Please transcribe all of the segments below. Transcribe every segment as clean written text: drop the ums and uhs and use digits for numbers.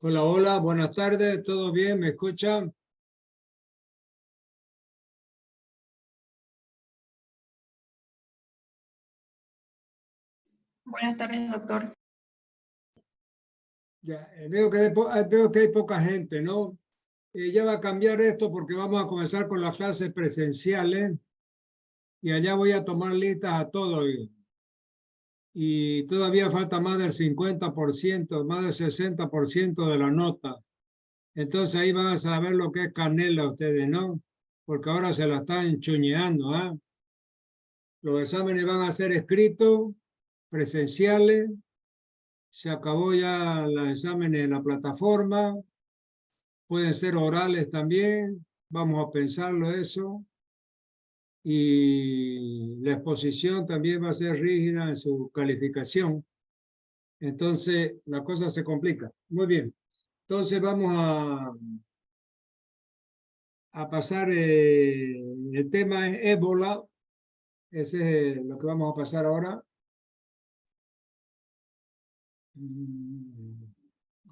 Hola, hola, buenas tardes, ¿todo bien? ¿Me escuchan? Buenas tardes, doctor. Ya, veo que hay poca gente, ¿no? Ya va a cambiar esto porque vamos a comenzar con las clases presenciales y allá voy a tomar listas a todos y todavía falta más del 50%, más del 60% de la nota. Entonces ahí van a saber lo que es canela ustedes, ¿no? Porque ahora se la están chuñeando, ¿ah? Los exámenes van a ser escritos, presenciales. Se acabó ya los exámenes en la plataforma, pueden ser orales también, vamos a pensarlo eso. Y la exposición también va a ser rígida en su calificación. Entonces, la cosa se complica. Muy bien. Entonces, vamos a pasar, el tema es ébola. Ese es lo que vamos a pasar ahora.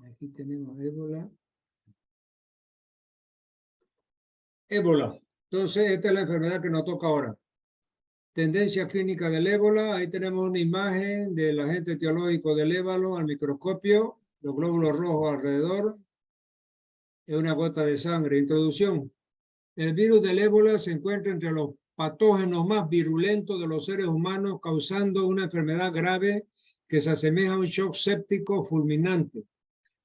Aquí tenemos ébola. Ébola. Entonces, esta es la enfermedad que nos toca ahora. Tendencia clínica del ébola. Ahí tenemos una imagen del agente etiológico del ébola al microscopio, los glóbulos rojos alrededor, es una gota de sangre. Introducción. El virus del ébola se encuentra entre los patógenos más virulentos de los seres humanos, causando una enfermedad grave que se asemeja a un shock séptico fulminante.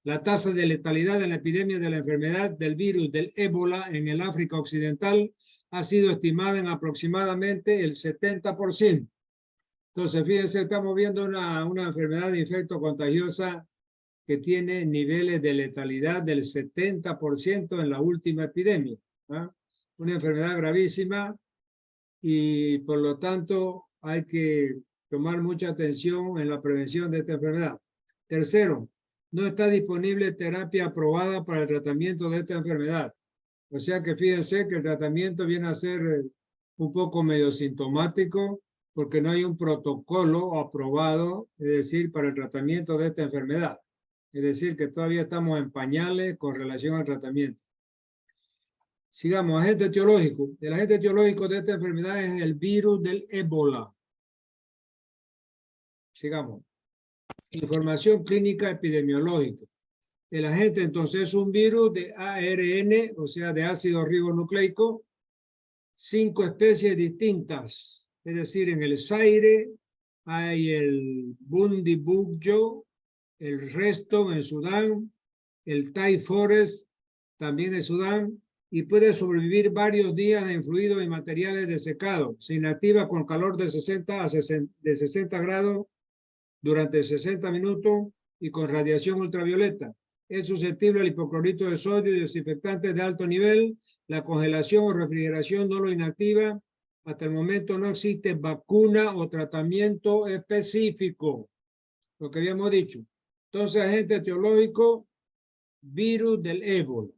La tasa de letalidad en la epidemia de la enfermedad del virus del ébola en el África Occidental ha sido estimada en aproximadamente el 70%. Entonces, fíjense, estamos viendo una enfermedad de infecto contagiosa que tiene niveles de letalidad del 70% en la última epidemia. ¿Ah? Una enfermedad gravísima y por lo tanto hay que tomar mucha atención en la prevención de esta enfermedad. Tercero, no está disponible terapia aprobada para el tratamiento de esta enfermedad. O sea que fíjense que el tratamiento viene a ser un poco medio sintomático porque no hay un protocolo aprobado, es decir, para el tratamiento de esta enfermedad. Es decir, que todavía estamos en pañales con relación al tratamiento. Sigamos, agente etiológico. El agente etiológico de esta enfermedad es el virus del ébola. Sigamos. Información clínica epidemiológica. El agente entonces es un virus de ARN, o sea, de ácido ribonucleico, 5 especies distintas. Es decir, en el Zaire hay el Bundibugyo, el Reston en Sudán, el Thai Forest también de Sudán, y puede sobrevivir varios días en fluidos y materiales desecados. Se inactiva con calor de 60 grados durante 60 minutos y con radiación ultravioleta. Es susceptible al hipoclorito de sodio y desinfectantes de alto nivel. La congelación o refrigeración no lo inactiva. Hasta el momento no existe vacuna o tratamiento específico, lo que habíamos dicho. Entonces, agente etiológico, virus del ébola.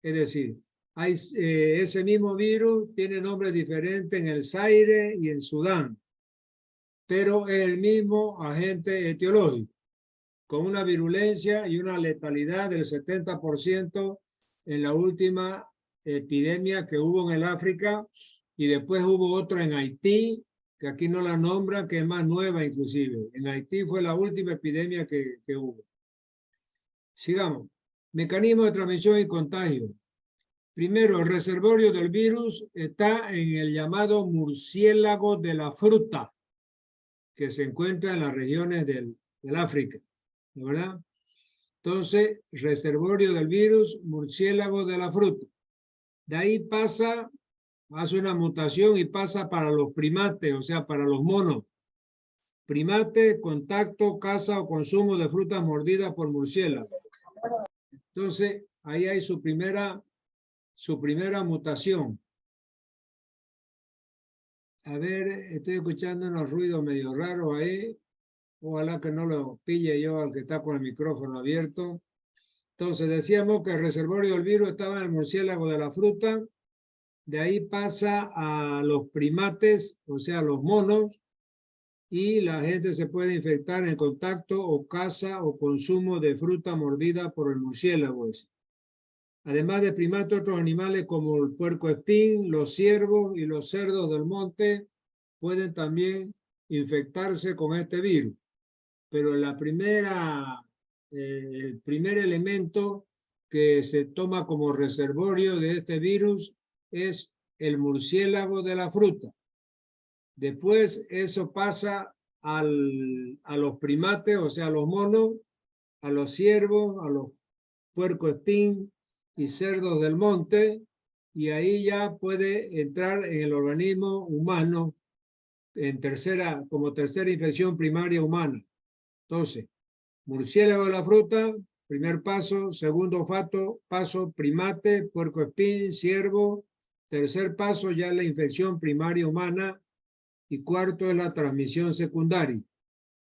Es decir, ese mismo virus tiene nombres diferentes en el Zaire y en Sudán, pero es el mismo agente etiológico, con una virulencia y una letalidad del 70% en la última epidemia que hubo en el África, y después hubo otro en Haití, que aquí no la nombran, que es más nueva inclusive. En Haití fue la última epidemia que hubo. Sigamos. Mecanismo de transmisión y contagio. Primero, el reservorio del virus está en el llamado murciélago de la fruta, que se encuentra en las regiones del África, ¿de verdad? Entonces, reservorio del virus, murciélago de la fruta. De ahí pasa, hace una mutación y pasa para los primates, o sea, para los monos. Primate, contacto, caza o consumo de frutas mordidas por murciélagos. Entonces, ahí hay su primera mutación. A ver, estoy escuchando unos ruidos medio raros ahí. Ojalá que no lo pille yo al que está con el micrófono abierto. Entonces decíamos que el reservorio del virus estaba en el murciélago de la fruta. De ahí pasa a los primates, o sea, los monos. y la gente se puede infectar en contacto o caza o consumo de fruta mordida por el murciélago. Además de primates, otros animales como el puercoespín, los ciervos y los cerdos del monte pueden también infectarse con este virus. Pero el primer elemento que se toma como reservorio de este virus es el murciélago de la fruta. Después eso pasa a los primates, o sea, a los monos, a los ciervos, a los puercoespín y cerdos del monte, y ahí ya puede entrar en el organismo humano como tercera infección primaria humana. Entonces, murciélago de la fruta, primer paso. Segundo paso, primate, puercoespín, ciervo. Tercer paso, ya la infección primaria humana. Y cuarto es la transmisión secundaria.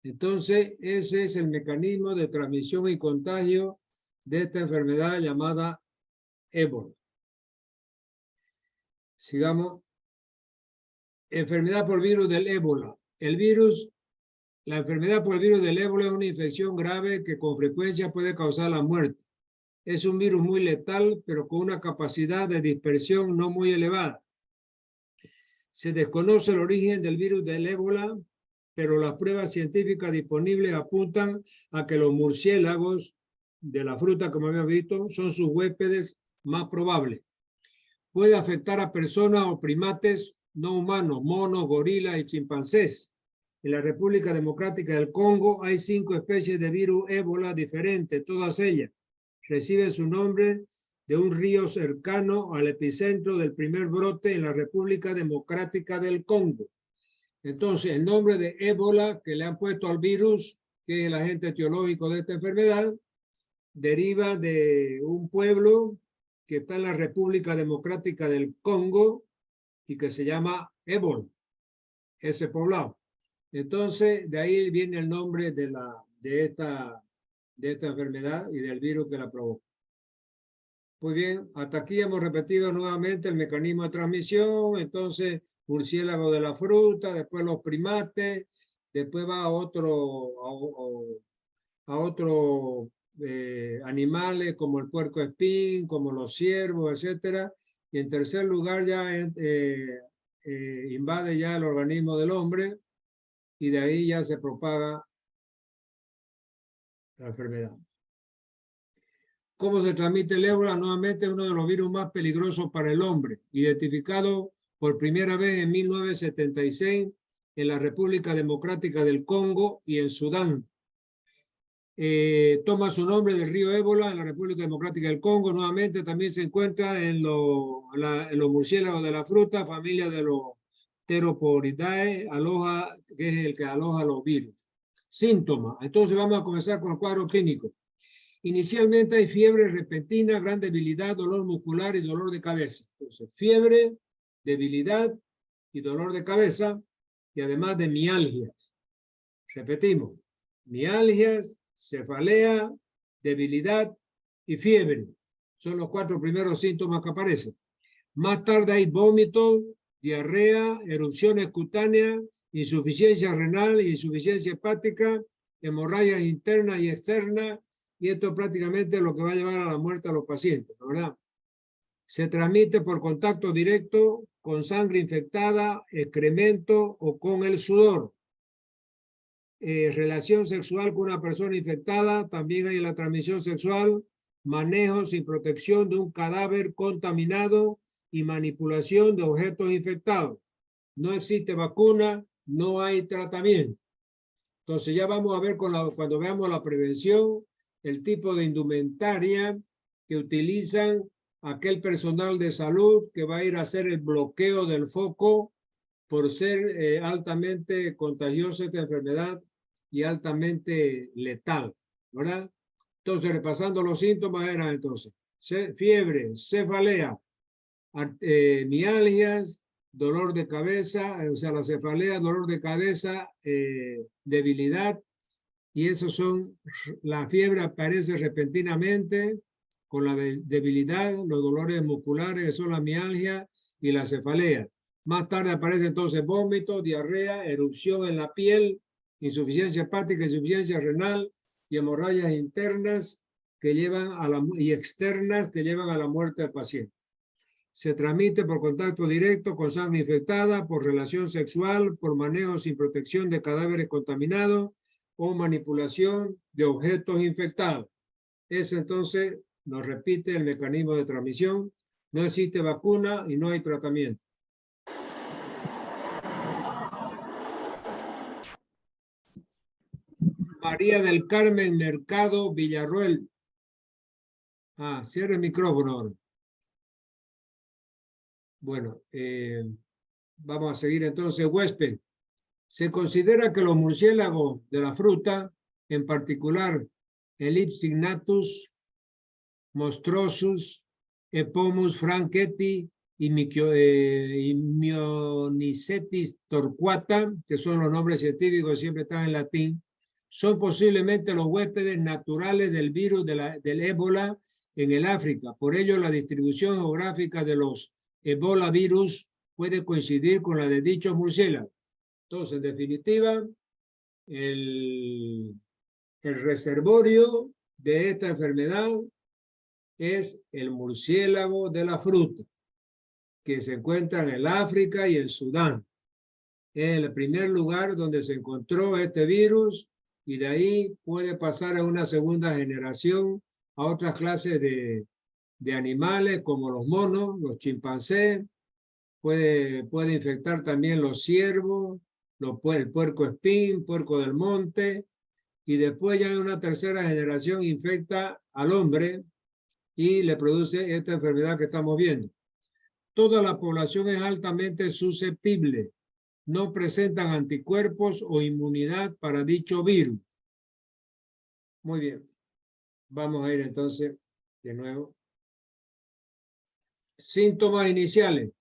Entonces, ese es el mecanismo de transmisión y contagio de esta enfermedad llamada ébola. Sigamos. Enfermedad por virus del ébola. La enfermedad por el virus del ébola es una infección grave que con frecuencia puede causar la muerte. Es un virus muy letal, pero con una capacidad de dispersión no muy elevada. Se desconoce el origen del virus del ébola, pero las pruebas científicas disponibles apuntan a que los murciélagos de la fruta, como habíamos visto, son sus huéspedes más probables. Puede afectar a personas o primates no humanos, monos, gorilas y chimpancés. En la República Democrática del Congo hay 5 especies de virus ébola diferentes, todas ellas reciben su nombre de un río cercano al epicentro del primer brote en la República Democrática del Congo. Entonces, el nombre de ébola que le han puesto al virus, que es el agente etiológico de esta enfermedad, deriva de un pueblo que está en la República Democrática del Congo y que se llama Ébola, ese poblado. Entonces, de ahí viene el nombre de esta enfermedad y del virus que la provoca. Muy bien, hasta aquí hemos repetido nuevamente el mecanismo de transmisión. Entonces, murciélago de la fruta, después los primates, después va a otros animales como el puercoespín, como los ciervos, etcétera. Y en tercer lugar ya invade ya el organismo del hombre y de ahí ya se propaga la enfermedad. ¿Cómo se transmite el ébola? Nuevamente uno de los virus más peligrosos para el hombre, identificado por primera vez en 1976 en la República Democrática del Congo y en Sudán. Toma su nombre del río Ébola en la República Democrática del Congo. Nuevamente también se encuentra en los murciélagos de la fruta, familia de los Theropodidae, que es el que aloja los virus. Síntomas. Entonces vamos a comenzar con el cuadro clínico. Inicialmente hay fiebre repentina, gran debilidad, dolor muscular y dolor de cabeza. Entonces, fiebre, debilidad y dolor de cabeza, y además de mialgias. Repetimos, mialgias, cefalea, debilidad y fiebre. Son los 4 primeros síntomas que aparecen. Más tarde hay vómito, diarrea, erupciones cutáneas, insuficiencia renal, insuficiencia hepática, hemorragias internas y externas, y esto prácticamente es lo que va a llevar a la muerte a los pacientes, ¿verdad? Se transmite por contacto directo con sangre infectada, excremento o con el sudor. Relación sexual con una persona infectada, también hay la transmisión sexual, manejo sin protección de un cadáver contaminado y manipulación de objetos infectados. No existe vacuna, no hay tratamiento. Entonces ya vamos a ver cuando veamos la prevención, el tipo de indumentaria que utilizan aquel personal de salud que va a ir a hacer el bloqueo del foco por ser altamente contagiosa esta enfermedad y altamente letal, ¿verdad? Entonces, repasando los síntomas, eran entonces fiebre, cefalea, mialgias, dolor de cabeza, o sea, la cefalea, dolor de cabeza, debilidad, y esos son, la fiebre aparece repentinamente con la debilidad, los dolores musculares, que son la mialgia y la cefalea. Más tarde aparece entonces vómito, diarrea, erupción en la piel, insuficiencia hepática, insuficiencia renal y hemorragias internas que llevan y externas que llevan a la muerte del paciente. Se transmite por contacto directo con sangre infectada, por relación sexual, por manejo sin protección de cadáveres contaminados o manipulación de objetos infectados. Ese entonces nos repite el mecanismo de transmisión. No existe vacuna y no hay tratamiento. María del Carmen Mercado Villarroel. Cierra el micrófono ahora. Bueno, vamos a seguir entonces. Huésped. Se considera que los murciélagos de la fruta, en particular el Ipsignathus monstrosus, Epomus franketti y Myonicetis torquata, que son los nombres científicos, siempre están en latín, son posiblemente los huéspedes naturales del virus del ébola en el África. Por ello, la distribución geográfica de los ébola virus puede coincidir con la de dichos murciélagos. Entonces, en definitiva, el reservorio de esta enfermedad es el murciélago de la fruta, que se encuentra en el África y en Sudán. Es el primer lugar donde se encontró este virus y de ahí puede pasar a una segunda generación a otras clases de animales como los monos, los chimpancés, puede infectar también los ciervos, el puerco espín, puerco del monte, y después ya en una tercera generación infecta al hombre y le produce esta enfermedad que estamos viendo. Toda la población es altamente susceptible. No presentan anticuerpos o inmunidad para dicho virus. Muy bien. Vamos a ir entonces de nuevo. Síntomas iniciales.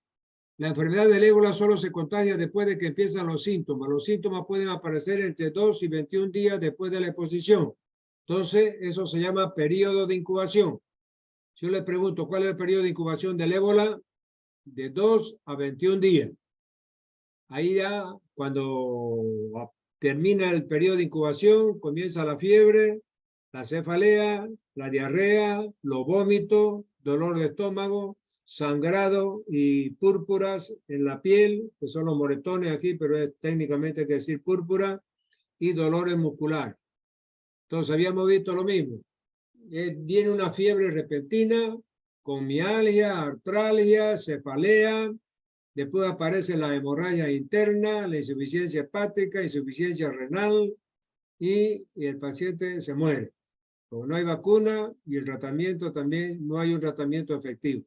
La enfermedad del ébola solo se contagia después de que empiezan los síntomas. Los síntomas pueden aparecer entre 2 y 21 días después de la exposición. Entonces, eso se llama periodo de incubación. Si yo le pregunto, ¿cuál es el periodo de incubación del ébola? De 2 a 21 días. Ahí ya, cuando termina el periodo de incubación, comienza la fiebre, la cefalea, la diarrea, los vómitos, dolor de estómago, sangrado y púrpuras en la piel, que son los moretones aquí, pero técnicamente hay que decir púrpura, y dolores musculares. Entonces habíamos visto lo mismo. Viene una fiebre repentina con mialgia, artralgia, cefalea, después aparece la hemorragia interna, la insuficiencia hepática, insuficiencia renal y el paciente se muere. Como no hay vacuna y el tratamiento también, no hay un tratamiento efectivo.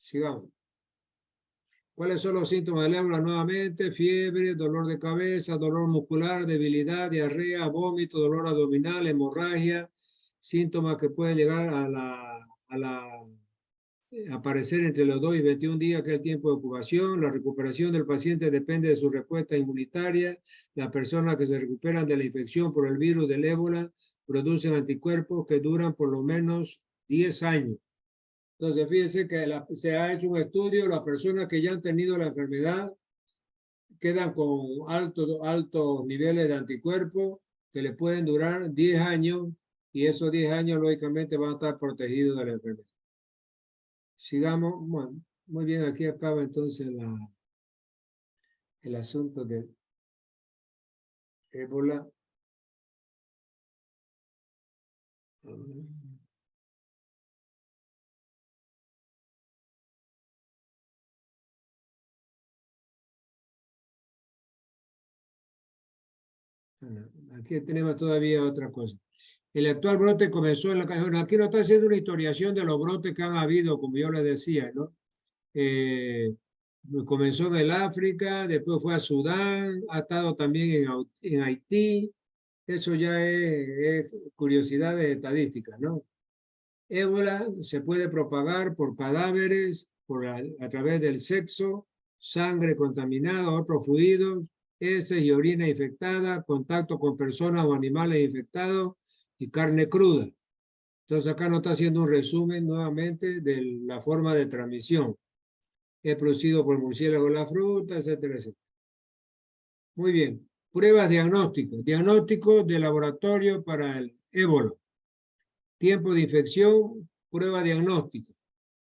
Sigamos. ¿Cuáles son los síntomas del ébola? Nuevamente, fiebre, dolor de cabeza, dolor muscular, debilidad, diarrea, vómito, dolor abdominal, hemorragia, síntomas que pueden llegar a aparecer entre los 2 y 21 días, que es el tiempo de ocupación. La recuperación del paciente depende de su respuesta inmunitaria. Las personas que se recuperan de la infección por el virus del ébola producen anticuerpos que duran por lo menos 10 años. Entonces, fíjense que se ha hecho un estudio, las personas que ya han tenido la enfermedad quedan con altos niveles de anticuerpos que le pueden durar 10 años y esos 10 años lógicamente van a estar protegidos de la enfermedad. Sigamos. Bueno, muy bien, aquí acaba entonces el asunto de ébola. Aquí tenemos todavía otra cosa. El actual brote comenzó en la calle. Aquí no está haciendo una historiación de los brotes que han habido, como yo les decía, ¿no? Comenzó en el África, después fue a Sudán, ha estado también en Haití. Eso ya es curiosidades estadísticas, ¿no? Ébola se puede propagar por cadáveres, a través del sexo, sangre contaminada, otros fluidos, heces y orina infectada, contacto con personas o animales infectados y carne cruda. Entonces acá nos está haciendo un resumen nuevamente de la forma de transmisión. es producido por murciélago en la fruta, etcétera, etcétera. Muy bien. Pruebas diagnósticas. Diagnóstico de laboratorio para el ébola. Tiempo de infección, prueba diagnóstica.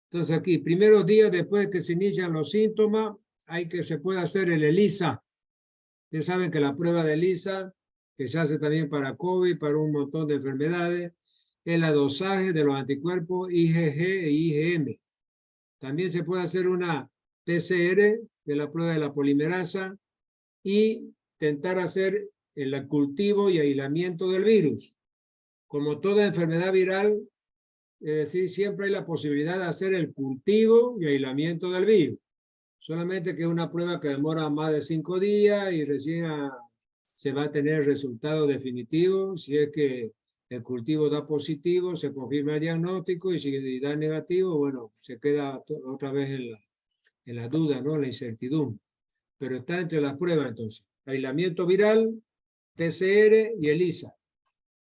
Entonces aquí, primeros días después que se inician los síntomas, se puede hacer el ELISA. Ustedes saben que la prueba de ELISA, que se hace también para COVID, para un montón de enfermedades, es la dosaje de los anticuerpos IgG e IgM. También se puede hacer una PCR, de la prueba de la polimerasa, y intentar hacer el cultivo y aislamiento del virus. Como toda enfermedad viral, es decir, siempre hay la posibilidad de hacer el cultivo y aislamiento del virus. Solamente que es una prueba que demora más de 5 días y recién se va a tener resultado definitivo. Si es que el cultivo da positivo, se confirma el diagnóstico, y si da negativo, bueno, se queda otra vez en la duda, ¿no? La incertidumbre. Pero está entre las pruebas entonces. Aislamiento viral, PCR y ELISA.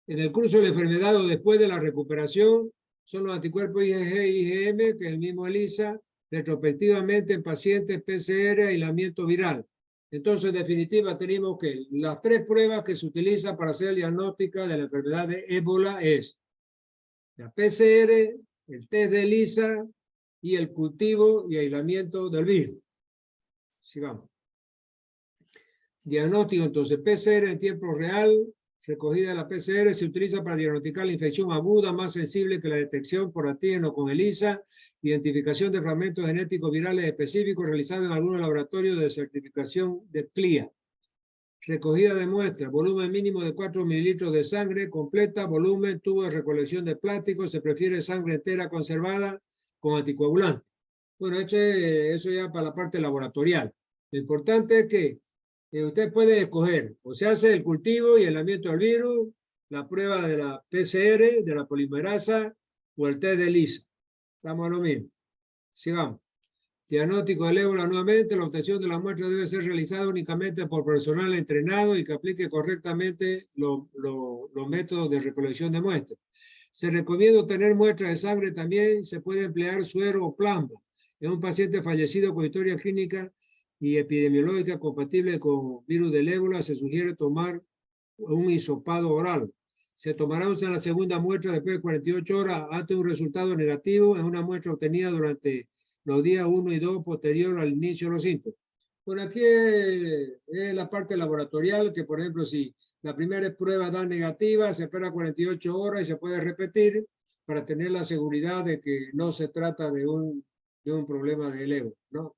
En el curso de la enfermedad o después de la recuperación son los anticuerpos IgG e IgM, que es el mismo ELISA, retrospectivamente en pacientes PCR, aislamiento viral. Entonces, en definitiva, tenemos que las 3 pruebas que se utilizan para hacer diagnóstica de la enfermedad de ébola es la PCR, el test de ELISA y el cultivo y aislamiento del virus. Sigamos. Diagnóstico, entonces, PCR en tiempo real. Recogida de la PCR se utiliza para diagnosticar la infección aguda más sensible que la detección por antígeno con ELISA, identificación de fragmentos genéticos virales específicos realizados en algunos laboratorios de certificación de CLIA. Recogida de muestras, volumen mínimo de 4 mililitros de sangre completa, volumen, tubo de recolección de plástico, se prefiere sangre entera conservada con anticoagulante. Bueno, eso ya para la parte laboratorial. Lo importante es que usted puede escoger, o se hace el cultivo y aislamiento del virus, la prueba de la PCR, de la polimerasa, o el test de ELISA. Estamos a lo mismo. Sigamos. Diagnóstico del ébola nuevamente. La obtención de la muestra debe ser realizada únicamente por personal entrenado y que aplique correctamente los métodos de recolección de muestras. Se recomienda obtener muestras de sangre también. Se puede emplear suero o plasma. En un paciente fallecido con historia clínica y epidemiológica compatible con virus del ébola, se sugiere tomar un hisopado oral. Se tomará la segunda muestra después de 48 horas ante un resultado negativo en una muestra obtenida durante los días 1 y 2 posterior al inicio de los síntomas. Bueno, aquí es la parte laboratorial, que por ejemplo, si la primera prueba da negativa, se espera 48 horas y se puede repetir para tener la seguridad de que no se trata de un problema del ébola, ¿no?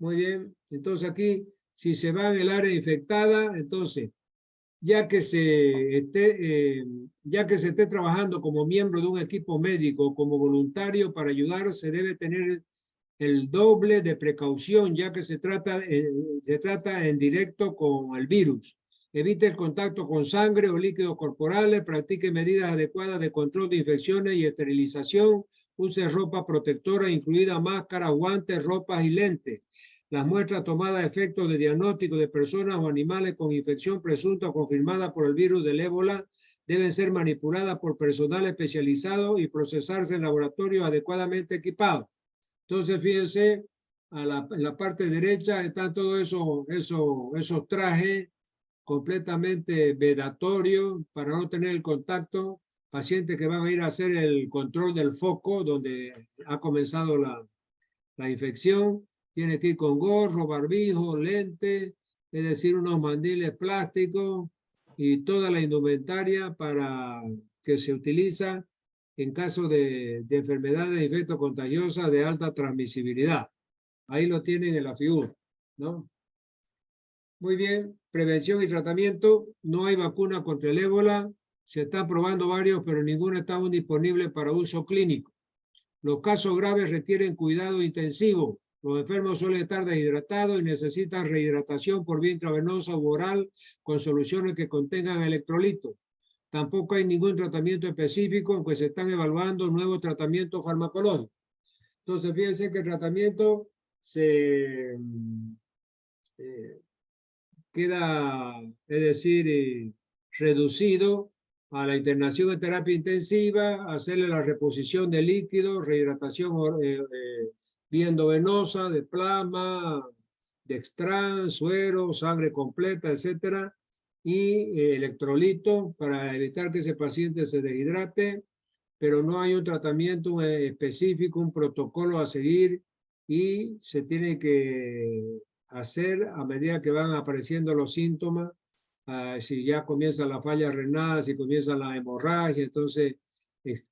Muy bien, entonces aquí, si se va en el área infectada, entonces, ya que se esté trabajando como miembro de un equipo médico, como voluntario para ayudar, se debe tener el doble de precaución, ya que se trata en directo con el virus. Evite el contacto con sangre o líquidos corporales, practique medidas adecuadas de control de infecciones y esterilización, use ropa protectora, incluida máscara, guantes, ropas y lentes. Las muestras tomadas a efectos de diagnóstico de personas o animales con infección presunta o confirmada por el virus del ébola deben ser manipuladas por personal especializado y procesarse en laboratorios adecuadamente equipados. Entonces, fíjense, en la parte derecha están todos esos trajes completamente vedatorios para no tener el contacto. Pacientes que van a ir a hacer el control del foco donde ha comenzado la infección. Tiene que ir con gorro, barbijo, lente, es decir, unos mandiles plásticos y toda la indumentaria para que se utiliza en caso de enfermedades de infectos contagiosas de alta transmisibilidad. Ahí lo tienen en la figura, ¿no? Muy bien, prevención y tratamiento. No hay vacuna contra el ébola. Se están probando varios, pero ninguno está aún disponible para uso clínico. Los casos graves requieren cuidado intensivo. Los enfermos suelen estar deshidratados y necesitan rehidratación por vía intravenosa u oral con soluciones que contengan electrolitos. Tampoco hay ningún tratamiento específico, aunque se están evaluando nuevos tratamientos farmacológicos. Entonces, fíjense que el tratamiento queda, es decir, reducido a la internación en terapia intensiva, hacerle la reposición de líquidos, rehidratación vía endovenosa, de plasma, dextrán, suero, sangre completa, etcétera, y electrolito para evitar que ese paciente se deshidrate, pero no hay un tratamiento específico, un protocolo a seguir, y se tiene que hacer a medida que van apareciendo los síntomas. Si ya comienza la falla renal, si comienza la hemorragia, entonces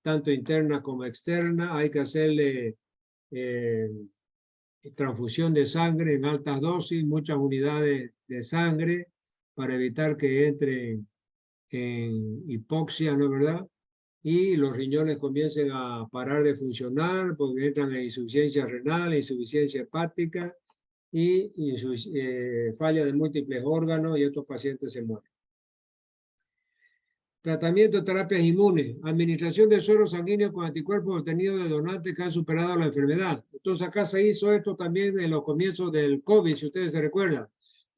tanto interna como externa, hay que hacerle transfusión de sangre en altas dosis, muchas unidades de sangre para evitar que entre en hipoxia, ¿no es verdad? Y los riñones comiencen a parar de funcionar porque entran en insuficiencia renal, insuficiencia hepática y falla de múltiples órganos, y estos pacientes se mueren. Tratamiento de terapias inmunes. Administración de suero sanguíneo con anticuerpos obtenidos de donantes que han superado la enfermedad. Entonces acá se hizo esto también en los comienzos del COVID, si ustedes se recuerdan.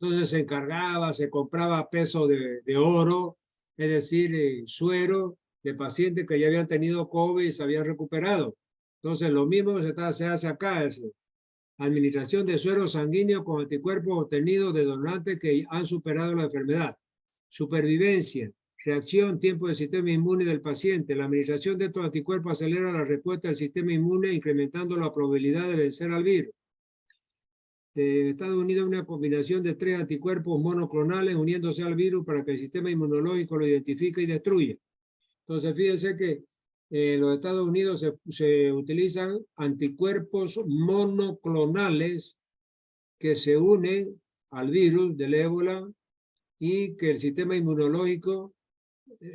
Entonces se encargaba, se compraba peso de oro, es decir, suero de pacientes que ya habían tenido COVID y se habían recuperado. Entonces lo mismo se hace acá, es administración de suero sanguíneo con anticuerpos obtenidos de donantes que han superado la enfermedad. Supervivencia. Reacción, tiempo del sistema inmune del paciente. La administración de estos anticuerpos acelera la respuesta del sistema inmune, incrementando la probabilidad de vencer al virus. En Estados Unidos, una combinación de 3 anticuerpos monoclonales uniéndose al virus para que el sistema inmunológico lo identifique y destruya. Entonces, fíjense que en los Estados Unidos se utilizan anticuerpos monoclonales que se unen al virus del ébola y que el sistema inmunológico,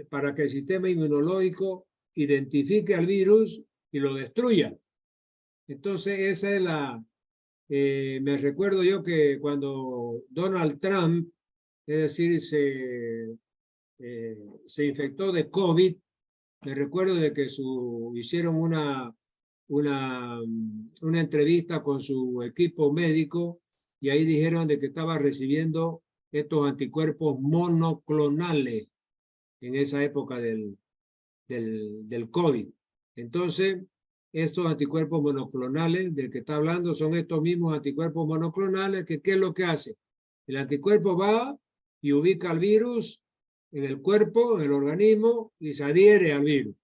para que el sistema inmunológico identifique al virus y lo destruya. Entonces, esa es la... me recuerdo yo que cuando Donald Trump, es decir, se infectó de COVID, me recuerdo de que hicieron una entrevista con su equipo médico y ahí dijeron de que estaba recibiendo estos anticuerpos monoclonales en esa época del COVID. Entonces, estos anticuerpos monoclonales del que está hablando son estos mismos anticuerpos monoclonales que, ¿qué es lo que hace? El anticuerpo va y ubica al virus en el cuerpo, en el organismo, y se adhiere al virus.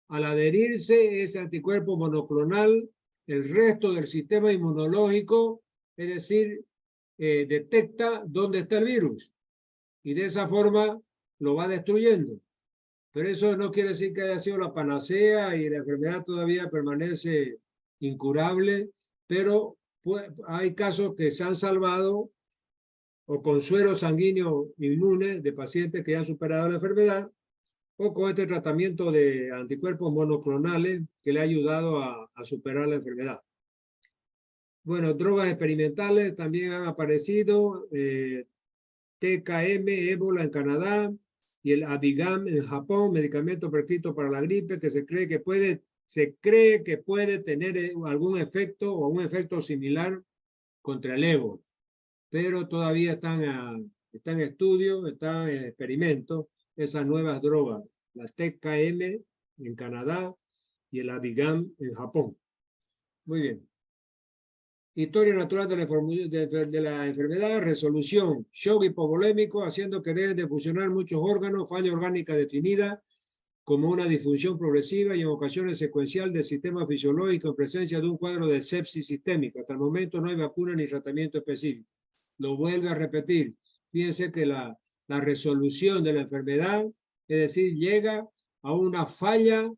Al adherirse ese anticuerpo monoclonal, el resto del sistema inmunológico, es decir, detecta dónde está el virus y de esa forma lo va destruyendo. Pero eso no quiere decir que haya sido la panacea y la enfermedad todavía permanece incurable, pero hay casos que se han salvado o con suero sanguíneo inmune de pacientes que han superado la enfermedad o con este tratamiento de anticuerpos monoclonales que le ha ayudado a superar la enfermedad. Bueno, drogas experimentales también han aparecido, TKM, ébola en Canadá, y el Abigam en Japón, medicamento prescrito para la gripe que se cree que puede tener algún efecto o un efecto similar contra el ébola, pero todavía están en estudio, están en experimento esas nuevas drogas, la TKM en Canadá y el Abigam en Japón. Muy bien. Historia natural de la enfermedad, resolución, shock hipovolémico, haciendo que dejen de funcionar muchos órganos, falla orgánica definida como una disfunción progresiva y en ocasiones secuencial del sistema fisiológico en presencia de un cuadro de sepsis sistémica. Hasta el momento no hay vacuna ni tratamiento específico. Lo vuelve a repetir. Fíjense que la resolución de la enfermedad, es decir, llega a una falla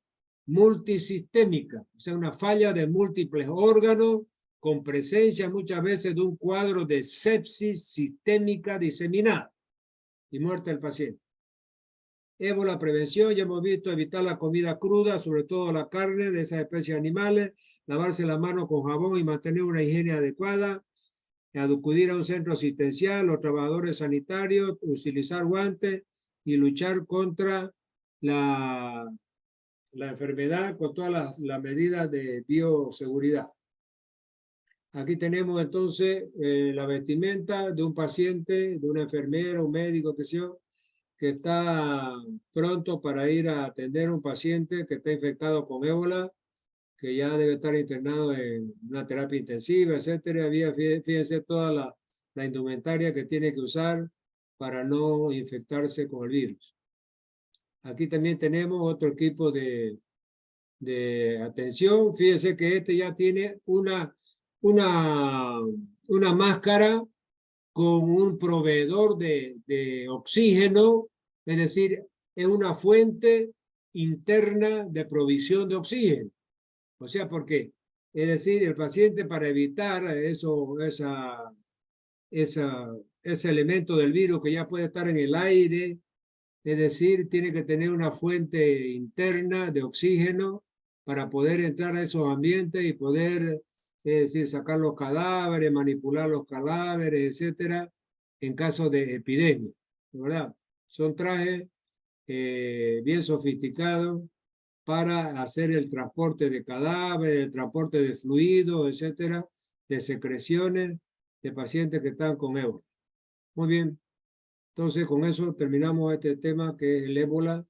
multisistémica, o sea, una falla de múltiples órganos con presencia muchas veces de un cuadro de sepsis sistémica diseminada y muerte del paciente. Ébola, prevención, ya hemos visto, evitar la comida cruda, sobre todo la carne de esas especies animales, lavarse las manos con jabón y mantener una higiene adecuada, acudir a un centro asistencial, los trabajadores sanitarios, utilizar guantes y luchar contra la enfermedad con todas las medidas de bioseguridad. Aquí tenemos entonces la vestimenta de un paciente, de una enfermera, un médico, qué sé yo, que está pronto para ir a atender a un paciente que está infectado con ébola, que ya debe estar internado en una terapia intensiva, etcétera. Había, fíjense, toda la indumentaria que tiene que usar para no infectarse con el virus. Aquí también tenemos otro equipo de atención. Fíjense que este ya tiene una máscara con un proveedor de oxígeno, es decir, es una fuente interna de provisión de oxígeno. O sea, porque, es decir, el paciente para evitar ese elemento del virus que ya puede estar en el aire, es decir, tiene que tener una fuente interna de oxígeno para poder entrar a esos ambientes y poder, es decir, sacar los cadáveres, manipular los cadáveres, etcétera, en caso de epidemia, ¿verdad? Son trajes bien sofisticados para hacer el transporte de cadáveres, el transporte de fluidos, etcétera, de secreciones de pacientes que están con ébola. Muy bien. Entonces, con eso terminamos este tema que es el ébola.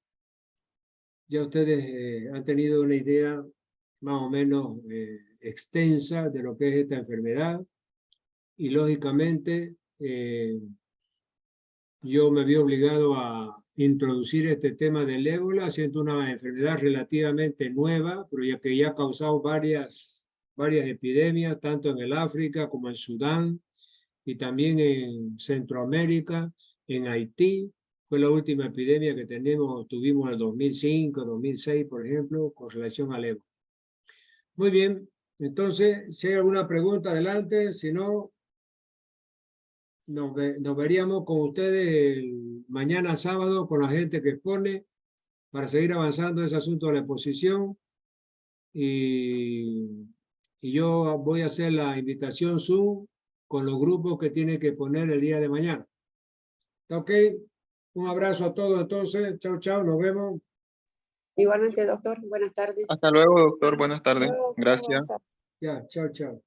Ya ustedes han tenido una idea más o menos extensa de lo que es esta enfermedad y lógicamente yo me vi obligado a introducir este tema del ébola, siendo una enfermedad relativamente nueva, pero ya que ya ha causado varias epidemias, tanto en el África como en Sudán y también en Centroamérica, en Haití. Fue la última epidemia que tuvimos en el 2005, 2006, por ejemplo, con relación al ébola. Muy bien, entonces, si hay alguna pregunta, adelante, si no, nos veríamos con ustedes mañana sábado con la gente que expone para seguir avanzando ese asunto de la exposición y yo voy a hacer la invitación Zoom con los grupos que tienen que poner el día de mañana. Ok, un abrazo a todos entonces, chao, chao, nos vemos. Igualmente, doctor, buenas tardes. Hasta luego, doctor, buenas tardes. Gracias. Ya, chao, chao.